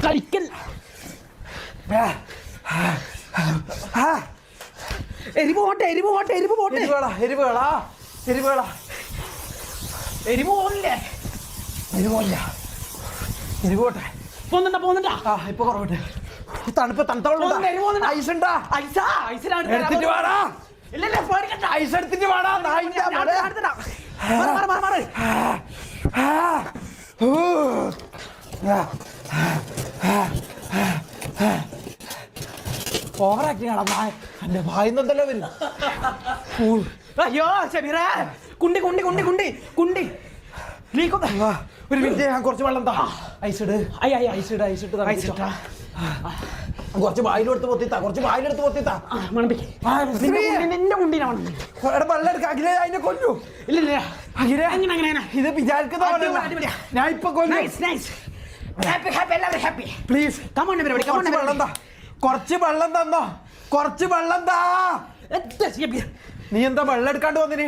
കളിക്കൽ എരിവ് പോട്ടെ പോന്നിട്ടാ ഇപ്പൊ കുറവിട്ട് തണുപ്പ് ഐസ് ഉണ്ടാ എടുത്തിട്ട് വേടാ ഐസ് എടുത്തിട്ട് വേടാ ഓവറാക്ടിങ് ആണ് എന്റെ വായിന്നല്ലോ വരില്ല. അയ്യോ ഷമീറേ കുണ്ടി ഒരു മിനിറ്റ് ഞാൻ കുറച്ച് വെള്ളം താ. ഐസ് ഇട് കുറച്ച് വായിലെടുത്ത് പൊത്തിത്താ നിന്റെ കുണ്ടീനെ വെള്ളം എടുക്ക അഖിലേ അതിനെ കൊല്ലു. ഇല്ല ഇത് വിചാരിക്കുന്ന ഞാൻ ഇപ്പൊ കൊല്ലു. പ്ലീസ് കുറച്ച് വെള്ളം തന്നോ. നീ എന്താ വെള്ളം എടുക്കാണ്ട് വന്നിന്?